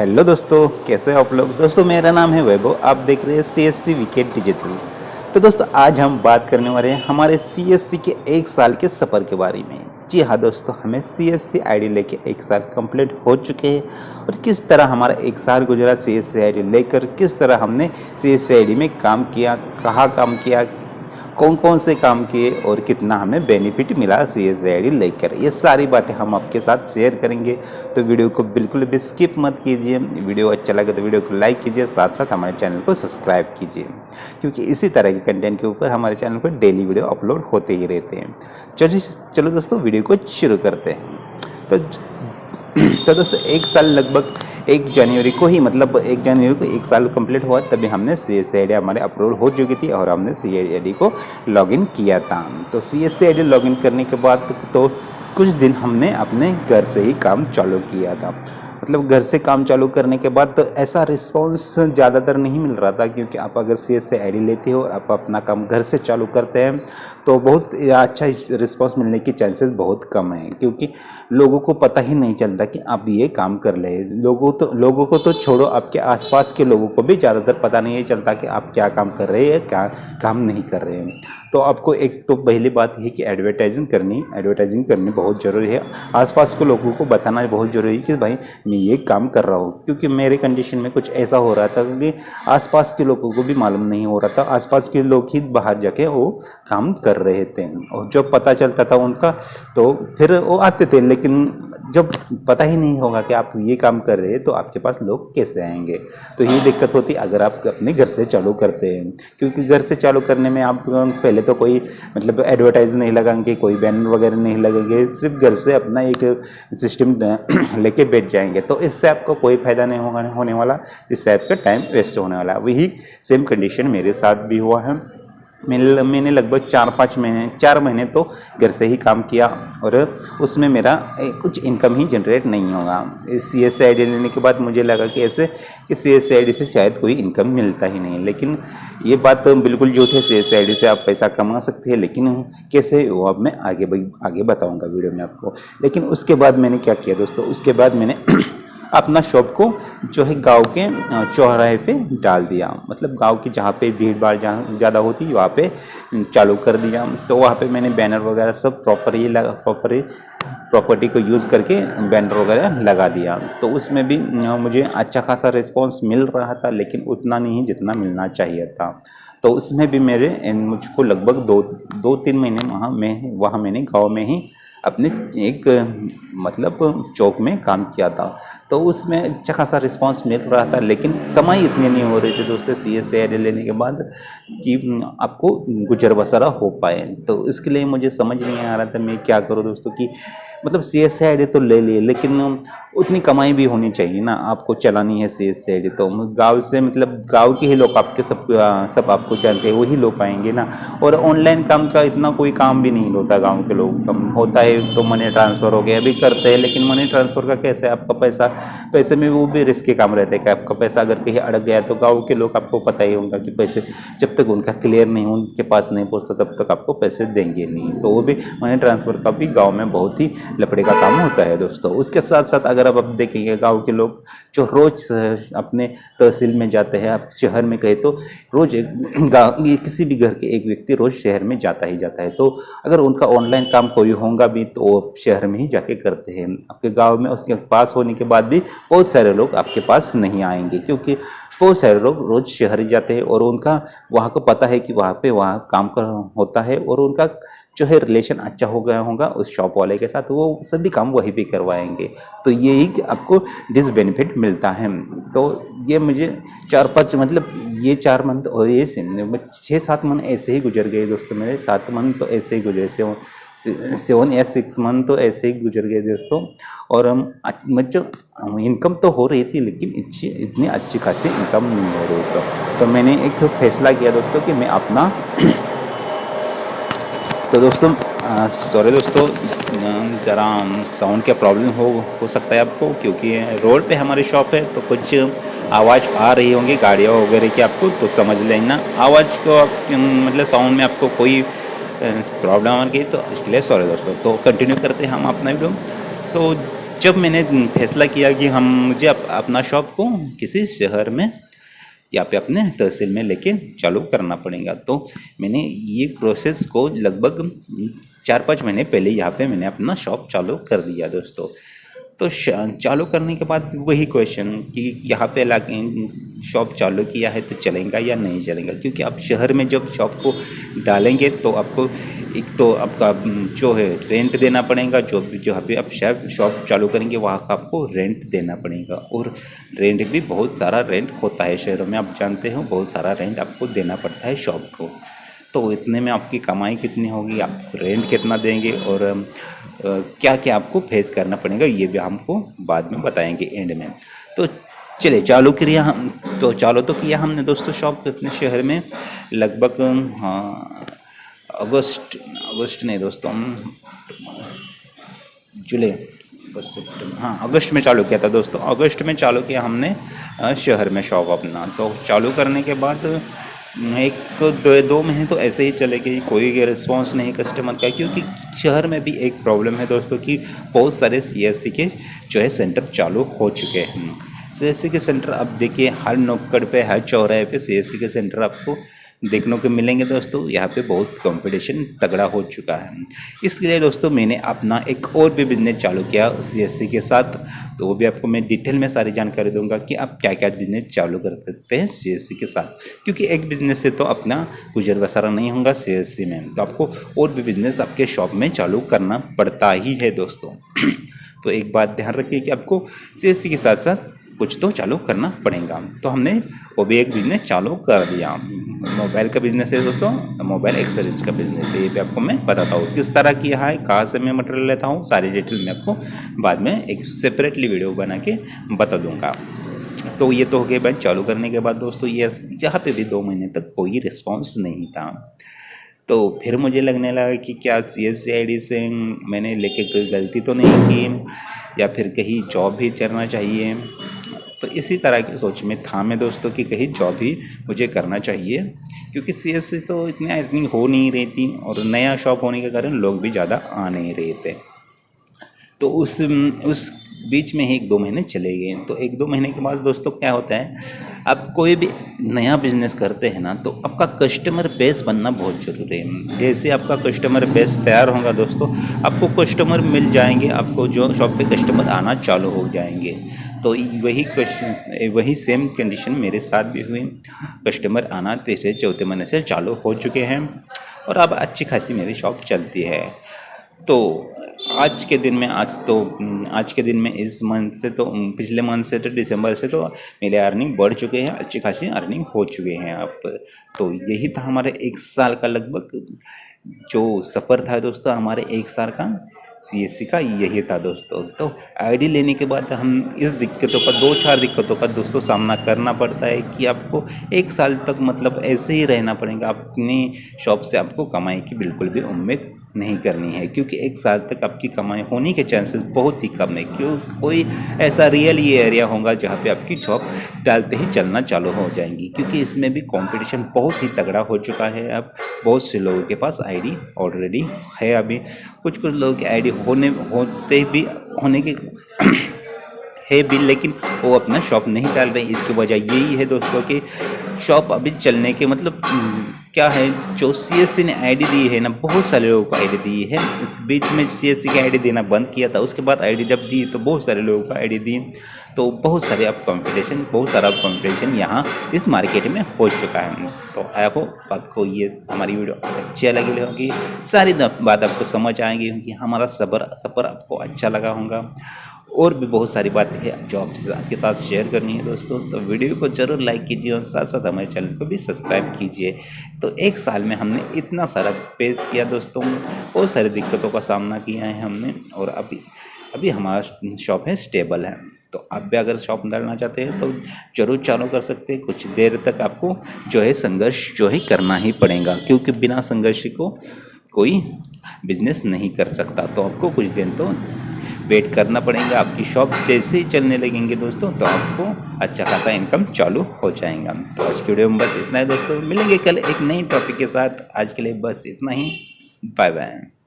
Hello दोस्तों, कैसे हो आप लोग। दोस्तों मेरा नाम है वैभव, आप देख रहे हैं सीएससी विकेट डिजिटल। तो दोस्तों आज हम बात करने वाले हैं हमारे सीएससी के एक साल के सफ़र के बारे में। जी हाँ दोस्तों, हमें सीएससी आईडी लेके एक साल कंप्लीट हो चुके हैं और किस तरह हमारा एक साल गुजरा सीएससी आईडी लेकर, किस तरह हमने सीएससी आईडी में काम किया, कहाँ काम किया, कौन कौन से काम किए और कितना हमें बेनिफिट मिला सीएससी आईडी लेकर, ये सारी बातें हम आपके साथ शेयर करेंगे। तो वीडियो को बिल्कुल भी स्किप मत कीजिए। वीडियो अच्छा लगे तो वीडियो को लाइक कीजिए, साथ साथ हमारे चैनल को सब्सक्राइब कीजिए, क्योंकि इसी तरह के कंटेंट के ऊपर हमारे चैनल पर डेली वीडियो अपलोड होते ही रहते हैं। चलो दोस्तों वीडियो को शुरू करते हैं। तो तो दोस्तों एक साल लगभग 1 जनवरी को ही, मतलब 1 जनवरी को एक साल कंप्लीट हुआ, तभी हमने सीएससी आईडी हमारे अपलोड हो चुकी थी और हमने सीएससी आईडी को लॉगिन किया था। तो सीएससी आईडी लॉगिन करने के बाद तो कुछ दिन हमने अपने घर से ही काम चालू किया था। मतलब घर से काम चालू करने के बाद तो ऐसा रिस्पांस ज़्यादातर नहीं मिल रहा था, क्योंकि आप अगर सीएससी आईडी लेते हो और आप अपना काम घर से चालू करते हैं तो बहुत अच्छा रिस्पांस मिलने की चांसेस बहुत कम है, क्योंकि लोगों को पता ही नहीं चलता कि आप ये काम कर रहे हैं। लोगों को तो छोड़ो, आपके आसपास के लोगों को भी ज़्यादातर पता नहीं चलता कि आप क्या काम कर रहे हैं, क्या काम नहीं कर रहे हैं। तो आपको एक तो पहली बात है कि एडवर्टाइजिंग करनी बहुत ज़रूरी है। आसपास के लोगों को बताना बहुत ज़रूरी है कि भाई मैं ये काम कर रहा हूँ, क्योंकि मेरे कंडीशन में कुछ ऐसा हो रहा था कि आसपास के लोगों को भी मालूम नहीं हो रहा था। आसपास के लोग ही बाहर जाके वो काम कर रहे थे और जब पता चलता था उनका तो फिर वो आते थे, लेकिन जब पता ही नहीं होगा कि आप ये काम कर रहे हैं तो आपके पास लोग कैसे आएंगे। तो ये दिक्कत होती अगर आप अपने घर से चालू करते हैं, क्योंकि घर से चालू करने में आप पहले तो कोई मतलब एडवर्टाइज नहीं लगाएंगे, कोई बैनर वगैरह नहीं लगेंगे, सिर्फ घर से अपना एक सिस्टम लेके बैठ जाएंगे। तो इससे आपको कोई फायदा नहीं होने वाला, इससे आपका टाइम वेस्ट होने वाला। वही सेम कंडीशन मेरे साथ भी हुआ है। मैंने लगभग 4 महीने तो घर से ही काम किया और उसमें मेरा कुछ इनकम ही जनरेट नहीं होगा। सीएससी आईडी लेने के बाद मुझे लगा कि ऐसे कि सीएससी आईडी से शायद कोई इनकम मिलता ही नहीं, लेकिन ये बात तो बिल्कुल झूठ है। सीएससी आईडी से आप पैसा कमा सकते हैं, लेकिन कैसे वो अब मैं आगे बताऊंगा वीडियो में आपको। लेकिन उसके बाद मैंने क्या किया दोस्तों, उसके बाद मैंने अपना शॉप को जो है गांव के चौराहे पे डाल दिया। मतलब गांव की जहाँ पे भीड़ भाड़ जहाँ ज़्यादा होती वहाँ पे चालू कर दिया। तो वहाँ पे मैंने बैनर वगैरह सब प्रॉपर्टी को यूज़ करके बैनर वगैरह लगा दिया। तो उसमें भी मुझे अच्छा खासा रिस्पांस मिल रहा था, लेकिन उतना नहीं जितना मिलना चाहिए था। तो उसमें भी मुझको लगभग 2-3 महीने वहाँ मैंने गाँव में ही अपने एक मतलब चौक में काम किया था। तो उसमें अच्छा खासा रिस्पांस मिल रहा था, लेकिन कमाई इतनी नहीं हो रही थी दोस्तों सीएससी आईडी लेने के बाद कि आपको गुजर बसरा हो पाए। तो इसके लिए मुझे समझ नहीं आ रहा था मैं क्या करूं दोस्तों, कि मतलब सीएससी आईडी तो ले लिए, लेकिन उतनी कमाई भी होनी चाहिए ना, आपको चलानी है सीएससी आईडी। तो गांव से मतलब गांव के ही लोग आपके सब आपको जानते हैं, वही लोग पाएंगे ना। और ऑनलाइन काम का इतना कोई काम भी नहीं होता गांव के लोग, कम होता है तो मनी ट्रांसफ़र हो गया अभी करते हैं, लेकिन मनी ट्रांसफ़र का कैसे आपका पैसे में वो भी रिस्क के काम रहते हैं कि आपका पैसा अगर कहीं अड़क गया तो गाँव के लोग आपको पता ही होगा कि पैसे जब तक उनका क्लियर नहीं उनके पास नहीं पहुँचता तब तक आपको पैसे देंगे नहीं। तो वो भी मनी ट्रांसफ़र का भी गाँव में बहुत ही लफड़े का काम होता है दोस्तों। उसके साथ साथ अगर आप देखेंगे गांव के लोग जो रोज अपने तहसील में जाते हैं, आप शहर में कहे तो रोज गाँव किसी भी घर के एक व्यक्ति रोज शहर में जाता ही जाता है। तो अगर उनका ऑनलाइन काम कोई होगा भी तो वो शहर में ही जाके करते हैं। आपके गांव में उसके पास होने के बाद भी बहुत सारे लोग आपके पास नहीं आएंगे, क्योंकि बहुत सारे लोग रोज शहर जाते हैं और उनका वहाँ को पता है कि वहाँ काम कर होता है, और उनका जो है रिलेशन अच्छा हो गया होगा उस शॉप वाले के साथ, वो सभी काम वहीं पे करवाएंगे। तो ये ही आपको डिसबेनिफिट मिलता है। तो ये मुझे 4-5 मतलब ये 4 मंथ और ये 6-7 मंथ ऐसे ही गुजर गए दोस्तों मेरे। 7 मंथ तो ऐसे ही गुजरे, 7 या 6 मंथ तो ऐसे ही गुजर गए दोस्तों। और मतलब इनकम तो हो रही थी, लेकिन इतनी अच्छी खासी इनकम नहीं हो रही थी। तो मैंने एक फैसला किया दोस्तों कि मैं अपना तो दोस्तों सॉरी दोस्तों, ज़रा साउंड का प्रॉब्लम हो सकता है आपको, क्योंकि रोड पे हमारी शॉप है तो कुछ आवाज़ आ रही होंगी गाड़ियों वगैरह की आपको, तो समझ लेना। आवाज़ को मतलब साउंड में आपको कोई प्रॉब्लम आ गई तो इसके लिए सॉरी दोस्तों। तो कंटिन्यू करते हैं हम अपना वीडियो। तो जब मैंने फैसला किया कि हम मुझे अपना शॉप को किसी शहर में या पे अपने तहसील में लेके चालू करना पड़ेगा, तो मैंने ये प्रोसेस को लगभग 4-5 महीने पहले यहाँ पे मैंने अपना शॉप चालू कर दिया दोस्तों। तो चालू करने के बाद वही क्वेश्चन कि यहाँ पे ला शॉप चालू किया है तो चलेगा या नहीं चलेगा, क्योंकि आप शहर में जब शॉप को डालेंगे तो आपको एक तो आपका जो है रेंट देना पड़ेगा, जो जहाँ पे आप शॉप चालू करेंगे वहाँ का आपको रेंट देना पड़ेगा, और रेंट भी बहुत सारा रेंट होता है शहरों में, आप जानते हो बहुत सारा रेंट आपको देना पड़ता है शॉप को। तो इतने में आपकी कमाई कितनी होगी, आप रेंट कितना देंगे, और क्या क्या आपको फेस करना पड़ेगा, ये भी हमको बाद में बताएंगे एंड में। तो चलिए चालू किया हम, तो चालू तो किया हमने दोस्तों शॉप अपने शहर में लगभग हाँ अगस्त नहीं दोस्तों, जुलाई अगस्त सितंबर, हाँ अगस्त में चालू किया था दोस्तों। अगस्त में चालू किया हमने शहर में शॉप अपना। तो चालू करने के बाद एक दो महीने तो ऐसे ही चले गए, कोई रिस्पांस नहीं कस्टमर का, क्योंकि शहर में भी एक प्रॉब्लम है दोस्तों कि बहुत सारे सीएससी के जो है सेंटर चालू हो चुके हैं। सीएससी के सेंटर अब देखिए हर नुक्कड़ पे हर चौराहे पे सीएससी के सेंटर आपको देखने को मिलेंगे दोस्तों। यहाँ पे बहुत कंपटीशन तगड़ा हो चुका है, इसके लिए दोस्तों मैंने अपना एक और भी बिज़नेस चालू किया सीएससी के साथ। तो वो भी आपको मैं डिटेल में सारी जानकारी दूंगा कि आप क्या क्या बिज़नेस चालू कर सकते हैं सीएससी के साथ, क्योंकि एक बिज़नेस से तो अपना गुजर बसरा नहीं होगा सीएससी में, तो आपको और भी बिज़नेस आपके शॉप में चालू करना पड़ता ही है दोस्तों। तो एक बात ध्यान रखिए कि आपको सीएससी के साथ साथ कुछ तो चालू करना पड़ेगा। तो हमने वो भी एक बिज़नेस चालू कर दिया। मोबाइल का बिज़नेस है दोस्तों, मोबाइल एक्सेसरीज का बिज़नेस है। ये भी आपको मैं बताता हूँ किस तरह किया है, कहाँ से मैं मटेरियल लेता हूँ, सारी डिटेल मैं आपको बाद में एक सेपरेटली वीडियो बना के बता दूँगा। तो ये तो हो गया बात चालू करने के बाद दोस्तों। ये यहाँ पे भी 2 महीने तक कोई रिस्पॉन्स नहीं था। तो फिर मुझे लगने लगा कि क्या सीएससी आईडी से मैंने लेके कोई गलती तो नहीं की, या फिर कहीं जॉब भी करना चाहिए। तो इसी तरह की सोच में था मैं दोस्तों कि कहीं जॉब भी मुझे करना चाहिए, क्योंकि सीएससी तो इतनी अर्निंग हो नहीं रही थी, और नया शॉप होने के कारण लोग भी ज़्यादा आ नहीं रहे थे। तो उस बीच में ही 1-2 महीने चले गए। तो 1-2 महीने के बाद दोस्तों क्या होता है, आप कोई भी नया बिजनेस करते हैं ना, तो आपका कस्टमर बेस बनना बहुत ज़रूरी है। जैसे आपका कस्टमर बेस तैयार होगा दोस्तों, आपको कस्टमर मिल जाएंगे, आपको जो शॉप पे कस्टमर आना चालू हो जाएंगे। तो वही सेम कंडीशन मेरे साथ भी हुई। कस्टमर आना तीसरे चौथे महीने से चालू हो चुके हैं, और अब अच्छी खासी मेरी शॉप चलती है। तो आज के दिन में इस मंथ से तो पिछले मंथ से तो दिसंबर से तो मेरे अर्निंग बढ़ चुके हैं, अच्छी खासी अर्निंग हो चुके हैं अब। तो यही था हमारे 1 साल का लगभग जो सफ़र था दोस्तों, हमारे 1 साल का सीएससी का यही था दोस्तों। तो आईडी लेने के बाद हम इस दिक्कतों का 2-4 दिक्कतों का दोस्तों सामना करना पड़ता है कि आपको 1 साल तक मतलब ऐसे ही रहना पड़ेगा। अपनी शॉप से आपको कमाई की बिल्कुल भी उम्मीद नहीं करनी है, क्योंकि 1 साल तक आपकी कमाई होने के चांसेस बहुत ही कम है। क्यों, कोई ऐसा रियल ये एरिया होगा जहाँ पे आपकी शॉप डालते ही चलना चालू हो जाएंगी, क्योंकि इसमें भी कंपटीशन बहुत ही तगड़ा हो चुका है। अब बहुत से लोगों के पास आईडी ऑलरेडी है, अभी कुछ लोगों की आईडी होने के है भी, लेकिन वो अपना शॉप नहीं डाल रहे। इसकी वजह यही है दोस्तों कि शॉप अभी चलने के मतलब क्या है, जो सीएससी ने आईडी दी है ना, बहुत सारे लोगों को आईडी दी है। इस बीच में सीएससी की आईडी देना बंद किया था, उसके बाद आईडी जब दी तो बहुत सारे लोगों को आईडी दी। तो बहुत सारा कंपटीशन यहाँ इस मार्केट में हो चुका है। तो आई होप आपको ये हमारी वीडियो अच्छी लगी होगी, सारी बात आपको समझ आएगी, क्योंकि हमारा सफ़र आपको अच्छा लगा होगा। और भी बहुत सारी बातें हैं जो आपके साथ शेयर करनी है दोस्तों। तो वीडियो को ज़रूर लाइक कीजिए, और साथ साथ हमारे चैनल को भी सब्सक्राइब कीजिए। तो 1 साल में हमने इतना सारा फेस किया दोस्तों, बहुत सारी दिक्कतों का सामना किया है हमने, और अभी हमारा शॉप है स्टेबल है। तो आप भी अगर शॉप डालना चाहते हैं तो ज़रूर चालू कर सकते हैं। कुछ देर तक आपको जो है संघर्ष जो है करना ही पड़ेगा, क्योंकि बिना संघर्ष को कोई बिजनेस नहीं कर सकता। तो आपको कुछ दिन तो वेट करना पड़ेगा। आपकी शॉप जैसे ही चलने लगेंगे दोस्तों, तो आपको अच्छा खासा इनकम चालू हो जाएगा। तो आज की वीडियो में बस इतना ही दोस्तों, मिलेंगे कल एक नई टॉपिक के साथ। आज के लिए बस इतना ही, बाय बाय।